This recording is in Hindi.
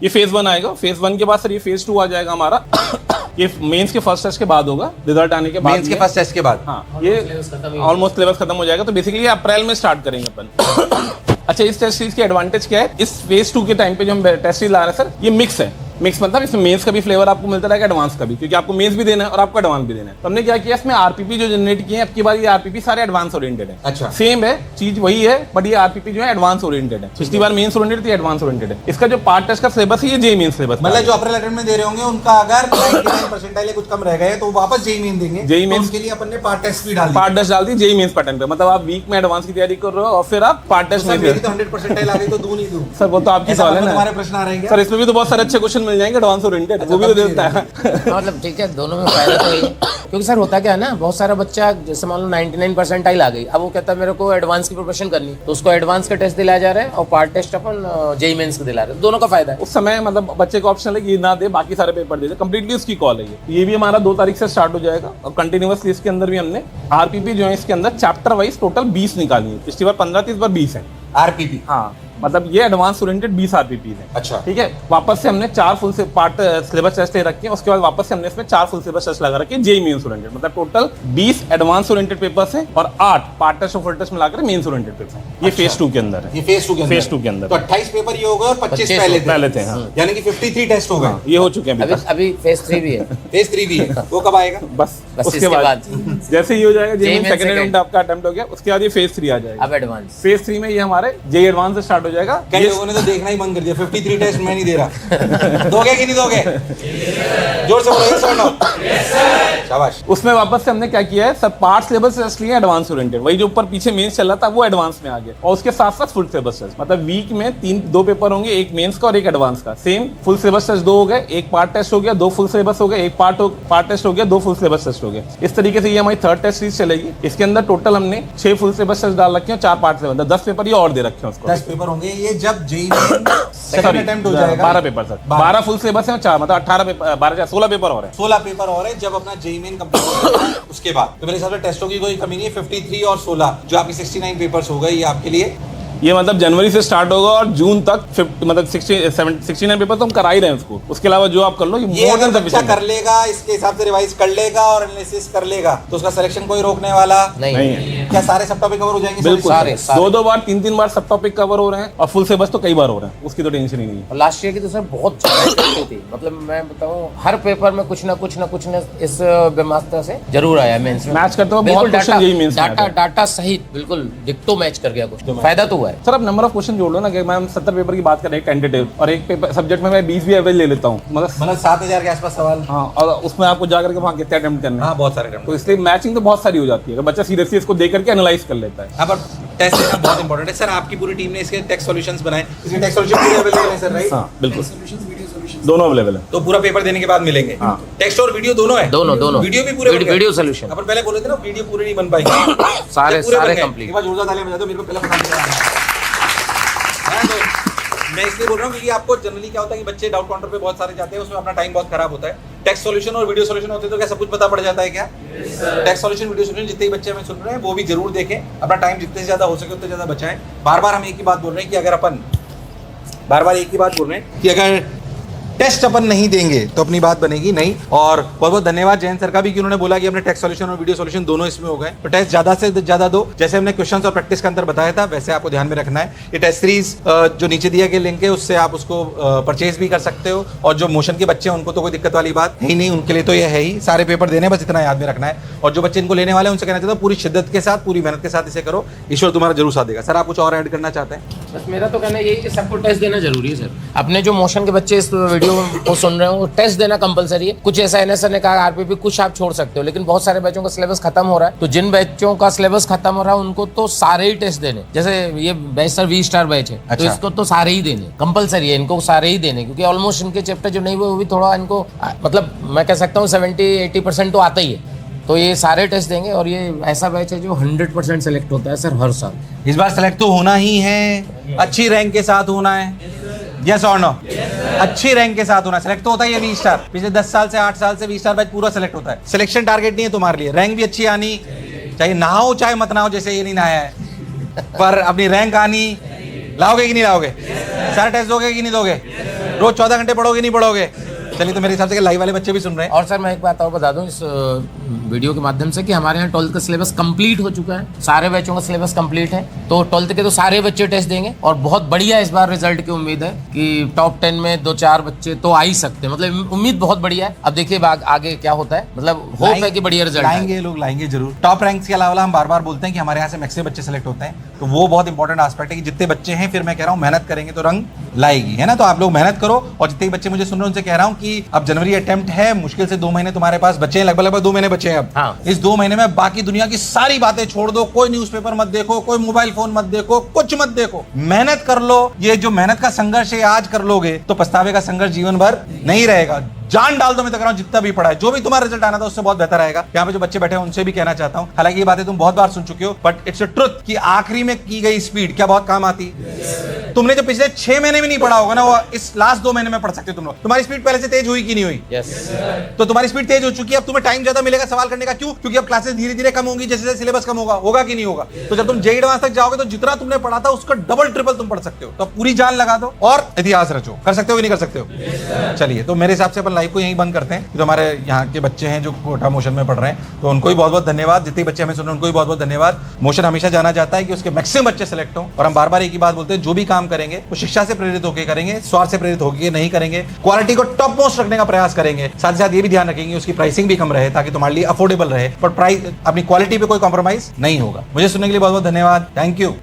ये फेज 1 आएगा। फेज 1 के बाद सर ये फेज 2 आ जाएगा हमारा। ये मेंस के फर्स्ट टेस्ट के बाद होगा, रिजल्ट आने के बाद। मेंस के फर्स्ट टेस्ट के बाद, हाँ, ये ऑलमोस्ट सिलेबस खत्म हो जाएगा। तो बेसिकली अप्रैल में स्टार्ट करेंगे अपन। अच्छा, इस टेस्ट सीरीज की एडवांटेज क्या है? इस फेज 2 के टाइम पे जो हम टेस्ट सीरीज ला रहे हैं सर, ये मिक्स है। मिक्स मतलब इसमें मेंस का भी फ्लेवर आपको मिलता रहेगा, एडवांस का भी, क्योंकि आपको मेंस भी देना है और आपको एडवांस भी देना है। तो हमने क्या किया, इसमें आरपीपी जो जनरेट किए हैं, अब की बार ये आरपीपी सारे एडवांस ओरिएंटेड है। अच्छा, सेम है, चीज वही है, बट ये आरपीपी जो है एडवांस ओरिएंटेड है। पिछली बार मेंस ओरिएंटेड थी, एडवांस ओरिएंटेड है। इसका जो पार्ट टेस्ट का सिलेबस है, ये जेईई मेंस सिलेबस। मतलब जो अप्रैल अटेम्प्ट में दे रहे होंगे उनका अगर 99% कुछ कम रह गए तो वापस जेईई मेन देंगे। जेईई मेंस के लिए अपन ने पार्ट टेस्ट भी डाल दिया। पार्ट टेस्ट डाल दी जेईई मेंस पैटर्न पे। मतलब आप वीक में एडवांस की तैयारी कर रहे हो और फिर आप पार्ट टेस्ट में। मेरी तो 100% आ गई तो दूं नहीं दूं? सर वो तो आपकी सवाल है ना। तुम्हारे प्रश्न आ रहे हैं सर, इसमें भी तो बहुत सारे अच्छे क्वेश्चन मिल जाएंगे एडवांस ओरिएंटेड, वो भी तो देता है। मतलब ठीक है, दोनों में फायदा तो है। क्योंकि सर होता क्या है ना, बहुत सारा बच्चा जैसे मान लो 99 परसेंटाइल आ गई, अब वो कहता है मेरे को एडवांस की प्रिपरेशन करनी, तो उसको एडवांस का टेस्ट दिलाया जा रहा है और पार्ट टेस्ट अपन जेईई मेंस को दिला रहे हैं। दोनों का फायदा है। उस समय मतलब बच्चे को ऑप्शन है कि ये ना दे, बाकी सारे पेपर दे दे, कंप्लीटली उसकी कॉल है ये भी हमारा 2 तारीख से स्टार्ट हो जाएगा। और कंटिन्यूअसली इसके अंदर भी हमने आरपीपी जो है इसके अंदर चैप्टर वाइज टोटल 20 निकाली है। पिछली बार 15 थी, इस बार 20 है आरपीपी। हाँ, मतलब ये एडवांस ओरिएंटेड 20 आरपीपी है। अच्छा, ठीक है। वापस से हमने 4 फुल से पार्ट सिलेबस टेस्ट ले रखे हैं। उसके बाद वापस से हमने इसमें 4 फुल सिलेबस टेस्ट लगा रखे हैं जेईई मेंस ओरिएंटेड। मतलब टोटल 20 एडवांस ओरिएंटेड पेपर्स हैं और 8 पार्ट टेस्ट और फुल टेस्ट मिलाकर मेंस ओरिएंटेड पेपर हैं। ये फेज 2 के अंदर है। ये फेज 2 के अंदर। फेज 2 के अंदर तो 28 पेपर ये होगा और 25 पहले थे। हाँ। यानी कि 53 टेस्ट हो गए। ये हो चुके हैं अभी। अभी फेज 3 भी है। फेज 3 भी है, वो कब आएगा? बस उसके इसके बाद जैसे ही हो जाएगा JEE mains second second। Attempt आपका अटेम्प्ट हो गया, उसके बाद ये फेज 3 आ जाएगा। अब एडवांस फेज 3 में ये हमारे जेईई एडवांस से स्टार्ट हो जाएगा। कई लोगों ने तो देखना ही बंद कर दिया, 53 टेस्ट मैं नहीं दे रहा। दोगे कि नहीं दोगे? जोर से बोलो, यस और नो? शाबाश। उसमें वापस से हमने क्या किया है, सब पार्ट सिलेबस टेस्ट लिए एडवांस ओरिएंटेड। वही जो ऊपर पीछे मेंस चल रहा था वो एडवांस में आ गया, और उसके साथ साथ फुल सिलेबस टेस्ट। मतलब वीक में 2 पेपर होंगे, एक मेंस का और एक एडवांस का। सेम फुल सिलेबस टेस्ट 2 हो गए, एक पार्ट टेस्ट हो गया, 2 फुल सिलेबस हो गए, एक पार्ट टेस्ट हो गया, 2 फुल सिलेबस टेस्ट हो गए। इस तरीके से ये हमारी 3rd टेस्ट सीरीज चलेगी। इसके अंदर टोटल हमने 6 फुल सिलेबस टेस्ट डाल रखे हैं, 4 पार्ट सिलेबस, 10 पेपर ये और दे रखे हैं उसको। 10 पेपर होंगे ये जब जेईई सेकंड अटेम्प्ट हो जाएगा। 12 पेपर सर, 12 फुल सिलेबस है और 4 मतलब 18 पेपर, 16 पेपर और है। 16 पेपर और है जब अपना जेईई मेन कंप्लीट हो जाएगा। उसके बाद तो मेरे हिसाब से टेस्टों की कोई कमी नहीं है। 53 और 16 जो आपकी 69 पेपर्स हो गए, ये आपके लिए। ये मतलब जनवरी से स्टार्ट होगा और जून तक 69 पेपर तो हम करा ही रहे हैं उसको। उसके अलावा जो आप कर लो, ये अगर बच्चा कर लेगा, इसके हिसाब से रिवाइज कर लेगा और एनालिसिस कर लेगा, तो उसका सिलेक्शन कोई रोकने वाला नहीं है। क्या सारे सब टॉपिक कवर हो जाएंगे? बिल्कुल, सारे। 2 बार 3 बार सब टॉपिक कवर हो रहे हैं और फुल सिलेबस तो कई बार हो रहे हैं, उसकी तो टेंशन ही नहीं है। लास्ट ईयर की तो सर बहुत थी। मतलब मैं बताऊं, हर पेपर में कुछ ना कुछ इस बेमास्ता से जरूर आया मेंस में। मैच करते हुए बहुत क्वेश्चन जेईई मेंस में डाटा सहित बिल्कुल डिक्टो मैच कर गया कुछ। फायदा तो हुआ है सर। अब नंबर ऑफ क्वेश्चन जोड़ लो ना, कि मैं 70 पेपर की बात कर रहे हैं टेंटेटिव, और एक पेपर सब्जेक्ट में मैं 20 भी एवरेज ले लेता हूँ, मतलब 7000 के आसपास सवाल। हाँ, और उसमें आपको जाकर के वहाँ कितने अटेम्प्ट करने हैं। हाँ, बहुत सारे अटेम्प्ट। तो इसलिए मैचिंग तो बहुत सारी हो जाती है, अगर बच्चा सीरियसली इसको देख करके एनालाइज कर लेता है। हाँ, पर टेस्ट देना बहुत इंपॉर्टेंट है। सर आपकी पूरी टीम ने इसके टेक्स्ट सॉल्यूशंस बनाए, इसके टेक्स्ट सॉल्यूशन पूरे अवेलेबल हैं सर, राइट? हाँ बिल्कुल, दोनों अवेलेबल है। तो पूरा पेपर देने के बाद मिलेंगे। हाँ। टेक्स्ट और वीडियो दोनों है? दोनों वीडियो भी पूरे वीडियो सोल्यूशन। अपन पहले बोले थे ना वीडियो पूरे नहीं बन पाएंगे। सारे पूरे कंप्लीट। एक बार जोरदार तालियां बजा दो, मेरे को पहले पता नहीं। मैं इसलिए बोल रहा हूँ क्योंकि आपको जनरली क्या होता है कि बच्चे डाउट काउंटर पे बहुत सारे जाते हैं, उसमें अपना टाइम बहुत खराब होता है। टेक्स्ट सॉल्यूशन और वीडियो सॉल्यूशन होते तो क्या सब कुछ पता पड़ जाता है क्या? टेक्स्ट सॉल्यूशन, वीडियो सॉल्यूशन जितने बच्चे हमें सुन रहे हैं वो भी जरूर देखें, अपना टाइम जितने से ज्यादा हो सके उतने ज्यादा बचाएं। बार बार हम एक ही बात बोल रहे हैं कि अगर अपन टेस्ट अपन नहीं देंगे तो अपनी बात बनेगी नहीं। और बहुत बहुत धन्यवाद जयंत सर का भी कि उन्होंने बोला कि हमने टेक्स्ट सॉल्यूशन और वीडियो सॉल्यूशन दोनों इसमें हो गए। तो टेस्ट ज्यादा से ज्यादा दो, जैसे हमने क्वेश्चंस और प्रैक्टिस का अंतर बताया था वैसे आपको ध्यान में रखना है। ये टेस्ट सीरीज जो नीचे दिया गया लिंक है उससे आप उसको परचेज भी कर सकते हो, और जो मोशन के बच्चे हैं उनको तो कोई दिक्कत वाली बात है ही नहीं, उनके लिए तो ये है ही, सारे पेपर देने, बस इतना याद में रखना है। और जो बच्चे इनको लेने वाले हैं उनसे कहना चाहता हूँ पूरी शिद्दत के साथ, पूरी मेहनत के साथ इसे करो, ईश्वर तुम्हारा जरूर साथ देगा। सर आप कुछ और ऐड करना चाहते हैं? बस मेरा तो कहना यही कि सबको टेस्ट देना जरूरी है सर। अपने जो मोशन के बच्चे इस वीडियो को सुन रहे हो, टेस्ट देना कंपलसरी है। कुछ ऐसा एनएसआर ने कहा आरपीपी कुछ आप छोड़ सकते हो, लेकिन बहुत सारे बच्चों का सिलेबस खत्म हो रहा है। तो जिन बच्चों का सिलेबस खत्म हो रहा है उनको तो सारे ही टेस्ट देने, जैसे ये batch sir V star batch है। अच्छा। तो इसको तो सारे ही देने कंपलसरी है, इनको सारे ही देने, क्योंकि ऑलमोस्ट इनके चैप्टर जो नहीं हुए वो भी थोड़ा इनको मतलब मैं कह सकता हूँ 70-80% तो आता ही है। तो ये सारे टेस्ट देंगे और ये ऐसा बैच है जो 100% सेलेक्ट होता है सर हर साल। इस बार सेलेक्ट तो होना ही है, अच्छी रैंक के साथ होना है, यस और नो? अच्छी रैंक के साथ होना, सेलेक्ट तो होता है ये V स्टार। पिछले 10 साल से 8 साल से V स्टार बैच पूरा सेलेक्ट होता है। सिलेक्शन टारगेट नहीं है तुम्हारे लिए, रैंक भी अच्छी आनी चाहिए, नहाओ चाहे मत नहाओ, जैसे ये नहीं नहाया है, पर अपनी रैंक आनी। लाओगे कि नहीं लाओगे? सारे टेस्ट दोगे कि नहीं दोगे? रोज 14 घंटे पढ़ोगे नहीं पढ़ोगे? चलिए, तो मेरे हिसाब से लाइव वाले बच्चे भी सुन रहे हैं। और सर मैं एक बात और बता दूं इस वीडियो के माध्यम से कि हमारे यहाँ 12th का सिलेबस कंप्लीट हो चुका है, सारे बच्चों का सिलेबस कंप्लीट है। तो 12th के तो सारे बच्चे टेस्ट देंगे और बहुत बढ़िया इस बार रिजल्ट की उम्मीद है कि टॉप 10 में 2-4 बच्चे तो आ ही सकते हैं, मतलब उम्मीद बहुत बढ़िया है। अब देखिए आगे क्या होता है, मतलब होप है कि बढ़िया रिजल्ट लाएंगे, लोग लाएंगे जरूर। टॉप रैंक्स के अलावा हम बार बार बोलते हैं कि हमारे यहाँ से मैक्सिमम बच्चे सेलेक्ट होते हैं, तो वो बहुत इंपॉर्टेंट एस्पेक्ट है कि जितने बच्चे हैं, फिर मैं कह रहा हूँ मेहनत करेंगे तो रंग लाएगी, है ना। तो आप लोग मेहनत करो, और जितने बच्चे मुझे सुन रहे हैं उनसे कह रहा हूँ कि अब जनवरी अटेम्प्ट है, मुश्किल से 2 महीने तुम्हारे पास बचे हैं, लगभग 2 महीने बचे हैं अब। हाँ। इस 2 महीने में बाकी दुनिया की सारी बातें छोड़ दो, कोई न्यूज़पेपर मत देखो, कोई मोबाइल फोन मत देखो, कुछ मत देखो, मेहनत कर लो। ये जो मेहनत का संघर्ष है आज कर लोगे तो पछतावे का संघर्ष जीवन भर नहीं रहेगा। जान डाल दो, मैं तो कह रहा हूं जितना भी पढ़ा है, जो भी तुम्हारा रिजल्ट आना था उससे बहुत बेहतर आएगा। यहाँ पे जो बच्चे बैठे हैं उनसे भी कहना चाहता हूं, हालांकि ये बातें तुम बहुत बार सुन चुके हो, बट इट्स अ ट्रुथ कि आखिरी में की गई स्पीड क्या बहुत काम आती। तुमने जो पिछले 6 महीने में नहीं पढ़ा होगा ना, वो इस लास्ट 2 महीने में पढ़ सकते हो तुम लोग। तुम्हारी स्पीड पहले से तेज हुई कि नहीं हुई? तो तुम्हारी स्पीड तेज हो चुकी है, अब तुम्हें टाइम ज्यादा मिलेगा सवाल करने का। क्यों? क्योंकि अब क्लासेस धीरे धीरे कम होंगी, जैसे जैसे सिलेबस कम होगा। होगा कि नहीं होगा? तो जब तुम जेईई एडवांस तक जाओगे तो जितना तुमने पढ़ा था उसका डबल ट्रिपल तुम पढ़ सकते हो। तो पूरी जान लगा दो और इतिहास रचो। कर सकते हो कि नहीं कर सकते हो? चलिए, तो मेरे हिसाब से अपन लाइव को यहीं बंद करते हैं। जो हमारे यहाँ के बच्चे हैं जो कोटा मोशन में पढ़ रहे हैं, तो उनको भी बहुत बहुत धन्यवाद। जितने बच्चे हमें सुन रहे हैं उनको भी बहुत बहुत धन्यवाद। मोशन हमेशा जाना चाहता है कि उसके मैक्सिमम बच्चे सेलेक्ट हों, और हम बार बार एक ही बात बोलते हैं, जो भी काम करेंगे वो शिक्षा से प्रेरित होकर करेंगे, स्वार्थ से प्रेरित होकर नहीं करेंगे। क्वालिटी को टॉप मोस्ट रखने का प्रयास करेंगे, साथ ही साथ ये भी ध्यान रखेंगे उसकी प्राइसिंग भी कम रहे ताकि तुम्हारे लिए अफोर्डेबल रहे, पर प्राइस अपनी क्वालिटी पे कोई कॉम्प्रोमाइज नहीं होगा। मुझे सुनने के लिए बहुत बहुत धन्यवाद। Thank you.